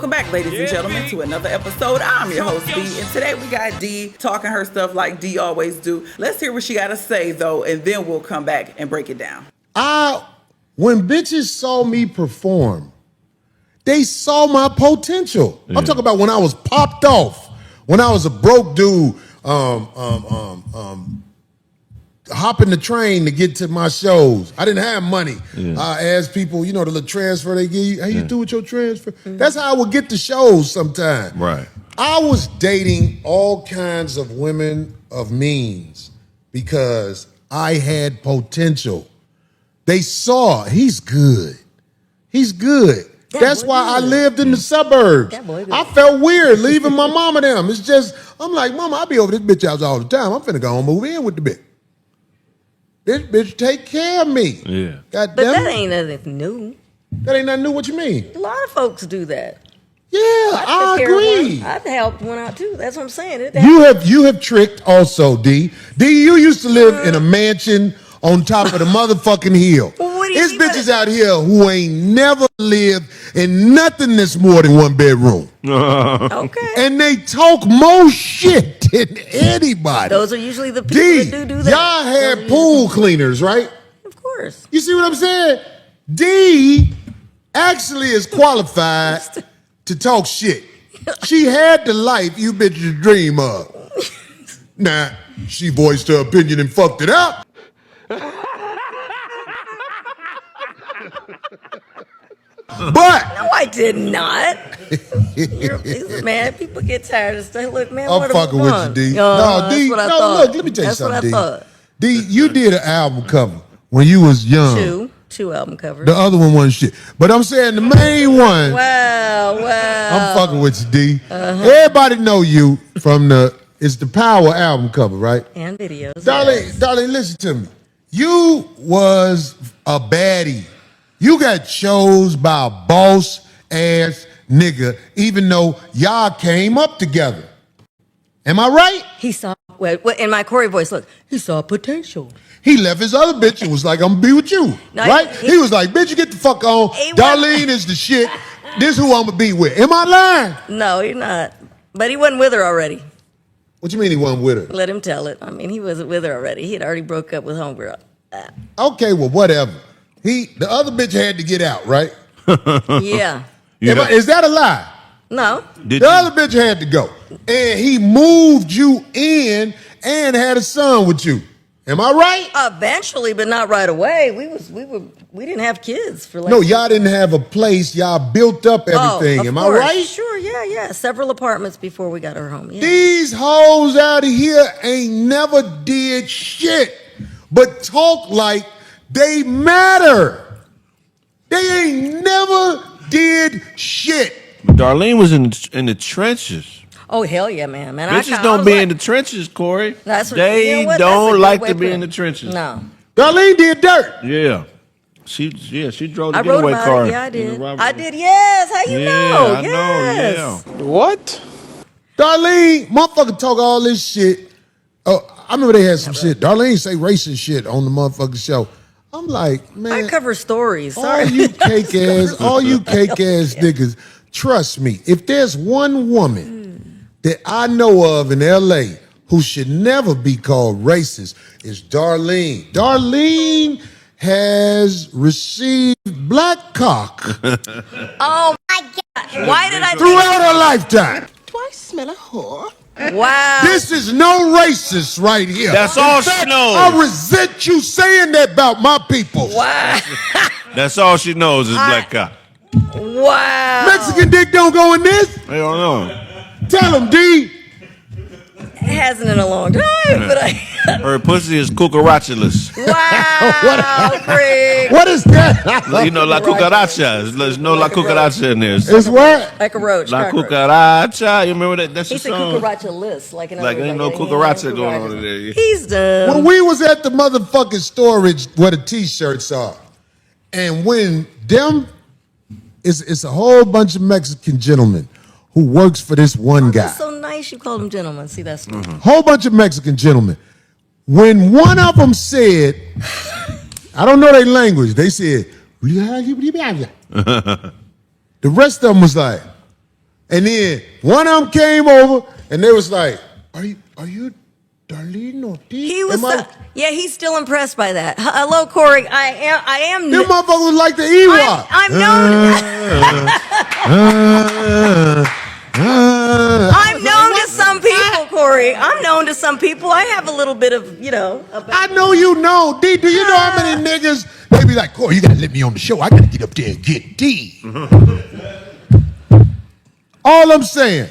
Welcome back, ladies and gentlemen, to another episode. I'm your host, B, and today we got D talking her stuff like D always do. Let's hear what she got to say, though, and then we'll come back and break it down. When bitches saw me perform, they saw my potential. Yeah. I'm talking about when I was popped off, when I was a broke dude, hopping the train to get to my shows. I didn't have money. Yeah. I asked people, the little transfer they give you. How you do with your transfer? Mm-hmm. That's how I would get the shows sometimes. Right. I was dating all kinds of women of means because I had potential. They saw he's good. He's good. That's why I lived in the suburbs. I felt weird leaving my mama them. It's just, I'm like, Mama, I be over this bitch house all the time. I'm finna go home move in with the bitch. This bitch take care of me. Yeah. But that ain't nothing new. That ain't nothing new. What you mean? A lot of folks do that. Yeah, I agree. I've helped one out too. That's what I'm saying. You have tricked also, D. D, you used to live in a mansion on top of the motherfucking hill. There's bitches out here who ain't never lived in nothing that's more than one bedroom. Okay. And they talk more shit than anybody. Those are usually the people that do that. Y'all had pool cleaners, right? Of course. You see what I'm saying? D actually is qualified to talk shit. She had the life you bitches dream of. Nah, she voiced her opinion and fucked it up. But no, I did not. Man, people get tired of stuff. Look, man, I'm fucking with you, D. No, D. Look, let me tell you something, D. D, you did an album cover when you was young. Two album covers. The other one wasn't shit. But I'm saying the main one. Wow. I'm fucking with you, D. Everybody know you from it's the Power album cover, right? And videos. Darlene, listen to me. You was a baddie. You got chose by a boss ass nigga, even though y'all came up together. Am I right? He saw, in my Corey voice, look, he saw potential. He left his other bitch and was like, I'm gonna be with you. No, right? He was like, bitch, you get the fuck on. Darlene is the shit. This who I'm gonna be with. Am I lying? No, you're not. But he wasn't with her already. What you mean he wasn't with her? Let him tell it. I mean, he wasn't with her already. He had already broke up with homegirl. Okay, well, whatever. The other bitch had to get out, right? Yeah. Is that a lie? No. The other bitch had to go. And he moved you in and had a son with you. Am I right? Eventually, but not right away. We didn't have kids for like. No, y'all didn't have a place. Y'all built up everything. Am I right? Sure, yeah. Several apartments before we got her home. Yeah. These hoes out of here ain't never did shit but talk like they matter. They ain't never did shit. Darlene was in the trenches. Oh, hell yeah, man. Bitches don't be in the trenches, Corey. They don't like to be in the trenches. No. Darlene did dirt. Yeah. She drove the getaway car. Yeah, I did. Yes. How you know? I know, yeah. What? Darlene, motherfucker talk all this shit. Oh, I remember they had some shit. Darlene say racist shit on the motherfucking show. I'm like, man. I cover stories. Sorry. All you cake ass niggas, trust me, if there's one woman that I know of in LA who should never be called racist, is Darlene. Darlene has received black cock. Oh my God. Why did I throughout her lifetime. Do I smell a whore? Wow. This is no racist right here. That's all she knows. I resent you saying that about my people. Wow. That's all she knows is black cock. Wow. Mexican dick don't go in this? I don't know. Tell him, D. It hasn't in a long time, but her pussy is cucarachaless. Wow, Craig. What is that? You know, la cucaracha. There's no la cucaracha in there. It's what? Like a roach. La cucaracha. You remember that? That's He said cucaracha-less. Like ain't no cucaracha going on in there. He's done. When we was at the motherfucking storage where the T-shirts are, and when them, it's a whole bunch of Mexican gentlemen who works for this one guy. That's so nice you called them gentlemen. See, that's Whole bunch of Mexican gentlemen. When one of them said, I don't know their language, they said, the rest of them was like, And then one of them came over and they was like, are you Darlene or D? He was, yeah, he's still impressed by that. Hello, Corey. I am. Them motherfuckers was like the Ewok. I'm known to some people, Corey. I'm known to some people. I have a little bit of, I know you know. D, do you know how many niggas, they be like, Corey, you gotta let me on the show. I gotta get up there and get D. All I'm saying,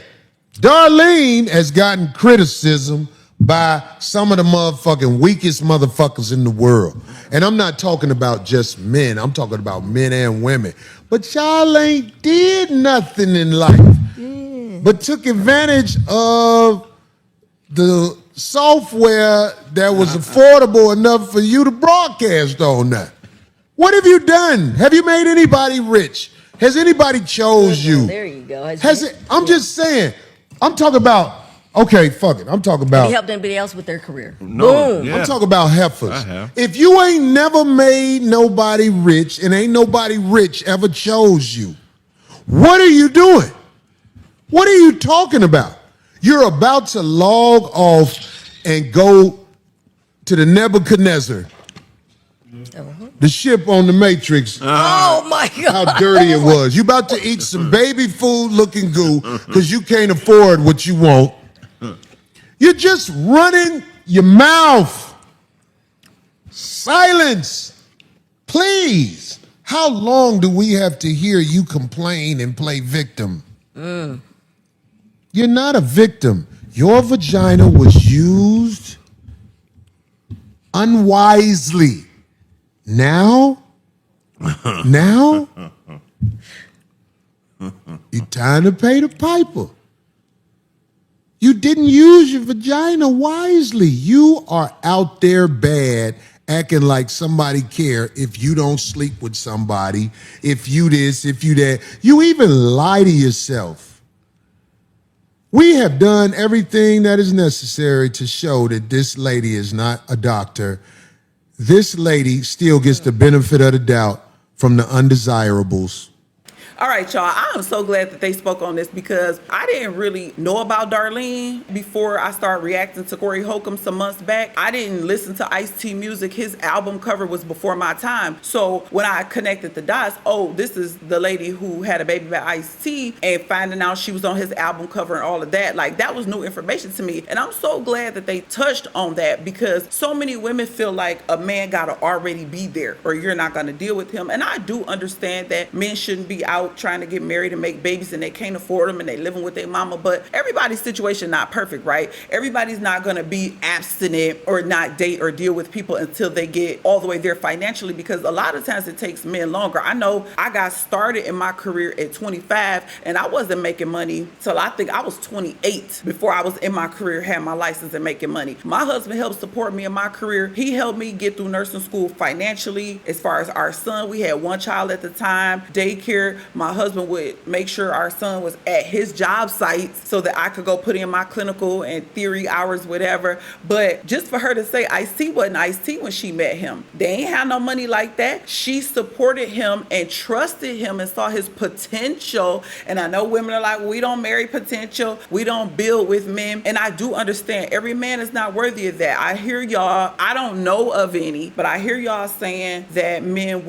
Darlene has gotten criticism by some of the motherfucking weakest motherfuckers in the world. And I'm not talking about just men. I'm talking about men and women. But y'all ain't did nothing in life. But took advantage of the software that was affordable enough for you to broadcast on that. What have you done? Have you made anybody rich? Has anybody chose you? There you go. I'm just saying. I'm talking about, okay, fuck it. I'm talking about. Have you helped anybody else with their career? No, Boom. yeah. I'm talking about heifers. I have. If you ain't never made nobody rich and ain't nobody rich ever chose you, what are you doing? What are you talking about? You're about to log off and go to the Nebuchadnezzar, the ship on the Matrix. Oh my God. How dirty it was. You about to eat some baby food looking goo because you can't afford what you want. You're just running your mouth. Silence. Please. How long do we have to hear you complain and play victim? You're not a victim. Your vagina was used unwisely. Now, it's time to pay the piper. You didn't use your vagina wisely. You are out there bad, acting like somebody care if you don't sleep with somebody, if you this, if you that. You even lie to yourself. We have done everything that is necessary to show that this lady is not a doctor. This lady still gets the benefit of the doubt from the undesirables. All right, y'all. I am so glad that they spoke on this because I didn't really know about Darlene before I started reacting to Corey Holcomb some months back. I didn't listen to Ice-T music. His album cover was before my time. So when I connected the dots, oh, this is the lady who had a baby by Ice-T, and finding out she was on his album cover and all of that, like that was new information to me. And I'm so glad that they touched on that because so many women feel like a man gotta already be there or you're not gonna deal with him. And I do understand that men shouldn't be out trying to get married and make babies and they can't afford them and they living with their mama, but everybody's situation not perfect, right? Everybody's not going to be abstinent or not date or deal with people until they get all the way there financially, because a lot of times it takes men longer. I know I got started in my career at 25 and I wasn't making money till I think I was 28 before I was in my career, had my license and making money. My husband helped support me in my career. He helped me get through nursing school financially. As far as our son, we had one child at the time, daycare. My husband would make sure our son was at his job site so that I could go put in my clinical and theory hours, whatever. But just for her to say Ice-T wasn't Ice-T when she met him, they ain't had no money like that. She supported him and trusted him and saw his potential. And I know women are like, we don't marry potential, we don't build with men. And I do understand every man is not worthy of that. I hear y'all, I don't know of any, but I hear y'all saying that men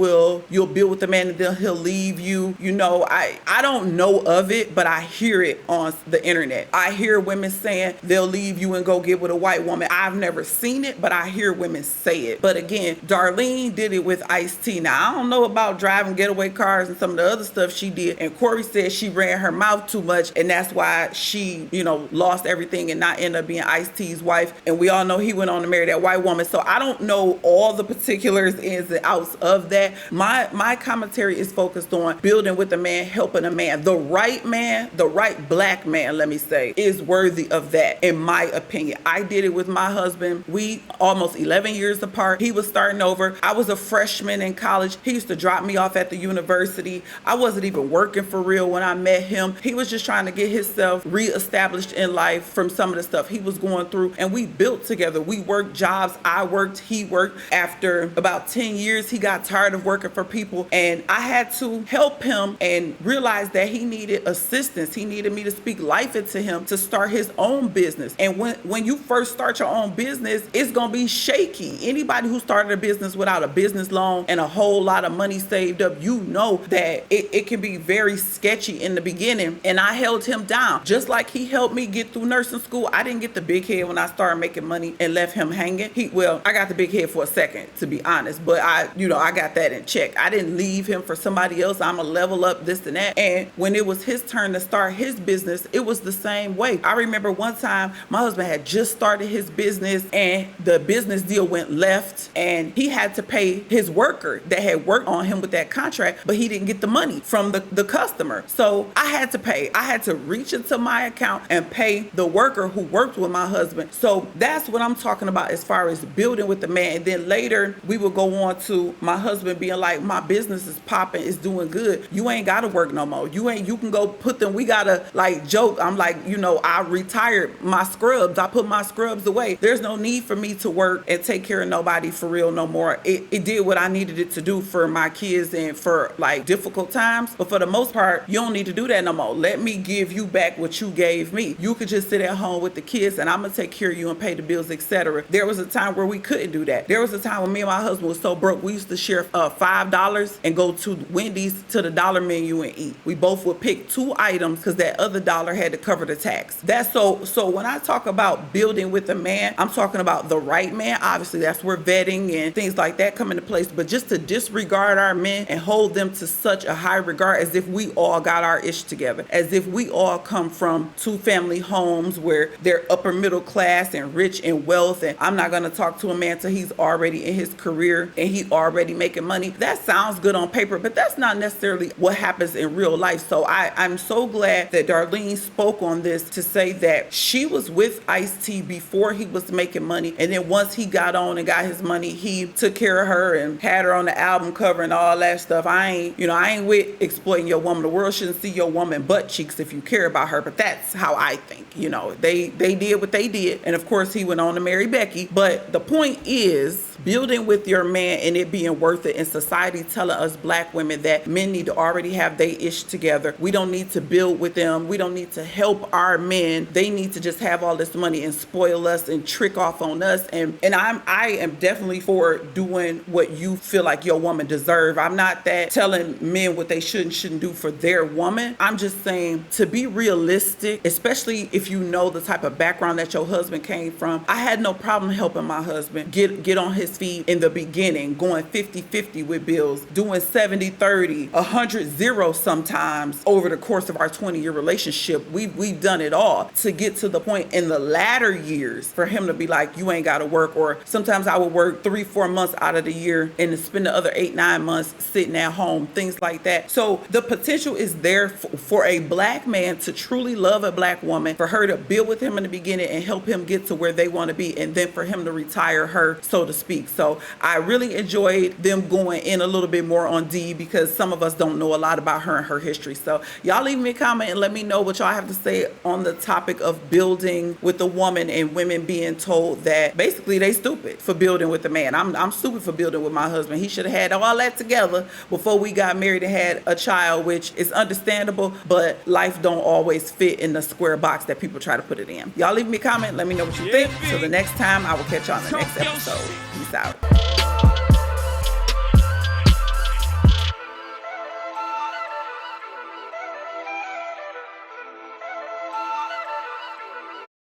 you'll build with the man and then he'll leave you. You know, I don't know of it, but I hear it on the internet. I hear women saying they'll leave you and go get with a white woman. I've never seen it, but I hear women say it. But again, Darlene did it with Ice-T. Now, I don't know about driving getaway cars and some of the other stuff she did. And Corey said she ran her mouth too much, and that's why she, lost everything and not end up being Ice-T's wife. And we all know he went on to marry that white woman. So I don't know all the particulars, ins and outs of that. My commentary is focused on building with a man, helping a man. The right black man, let me say, is worthy of that, in my opinion. I did it with my husband. We almost 11 years apart. He was starting over. I was a freshman in college. He used to drop me off at the university. I wasn't even working for real when I met him. He was just trying to get himself reestablished in life from some of the stuff he was going through, and we built together. We worked jobs. I worked, he worked. After about 10 years, he got tired of working for people, and I had to help him him and realized that he needed assistance. He needed me to speak life into him to start his own business. And when you first start your own business, it's gonna be shaky. Anybody who started a business without a business loan and a whole lot of money saved up, you know that it can be very sketchy in the beginning. And I held him down. Just like he helped me get through nursing school, I didn't get the big head when I started making money and left him hanging. I got the big head for a second, to be honest, but I got that in check. I didn't leave him for somebody else. I'm a level up, this and that. And when it was his turn to start his business, it was the same way. I remember one time my husband had just started his business and the business deal went left and he had to pay his worker that had worked on him with that contract, but he didn't get the money from the customer. So I had to pay. I had to reach into my account and pay the worker who worked with my husband. So that's what I'm talking about as far as building with the man. And then later we would go on to my husband being like, my business is popping, it's doing good. You ain't gotta work no more. You can go put them, we gotta like joke. I'm like, I retired my scrubs. I put my scrubs away. There's no need for me to work and take care of nobody for real no more. It did what I needed it to do for my kids and for like difficult times. But for the most part, you don't need to do that no more. Let me give you back what you gave me. You could just sit at home with the kids and I'm gonna take care of you and pay the bills, etc. There was a time where we couldn't do that. There was a time when me and my husband was so broke, we used to share $5 and go to Wendy's to the dollar menu and eat. We both would pick 2 items because that other dollar had to cover the tax. That's so when I talk about building with a man, I'm talking about the right man. Obviously, that's where vetting and things like that come into place. But just to disregard our men and hold them to such a high regard as if we all got our ish together, as if we all come from 2-family homes where they're upper middle class and rich in wealth, and I'm not gonna talk to a man till he's already in his career and he already making money. That sounds good on paper, but that's not necessarily what happens in real life. So I'm so glad that Darlene spoke on this to say that she was with Ice-T before he was making money, and then once he got on and got his money, he took care of her and had her on the album cover and all that stuff. I ain't with exploiting your woman. The world shouldn't see your woman butt cheeks if you care about her, but that's how I think. They did what they did, and of course he went on to marry Becky. But the point is building with your man and it being worth it, and society telling us black women that men need to already have they ish together. We don't need to build with them. We don't need to help our men. They need to just have all this money and spoil us and trick off on us. And I am definitely for doing what you feel like your woman deserve. I'm not that telling men what they should and shouldn't do for their woman. I'm just saying to be realistic, especially if you know the type of background that your husband came from. I had no problem helping my husband get on his feet in the beginning, going 50-50 with bills, doing 70-30, 100-0 sometimes over the course of our 20-year relationship. We've done it all to get to the point in the latter years for him to be like, you ain't got to work. Or sometimes I would work 3-4 months out of the year and to spend the other 8-9 months sitting at home, things like that. So the potential is there for a black man to truly love a black woman, for her to build with him in the beginning and help him get to where they want to be, and then for him to retire her, so to speak. So I really enjoyed them going in a little bit more on Dee, because some of us don't know a lot about her and her history. So y'all leave me a comment and let me know what y'all have to say on the topic of building with a woman and women being told that basically they stupid for building with a man. I'm stupid for building with my husband. He should have had all that together before we got married and had a child, which is understandable, but life don't always fit in the square box that people try to put it in. Y'all leave me a comment. Let me know what you think. Till the next time, I will catch y'all on the next episode. Peace out.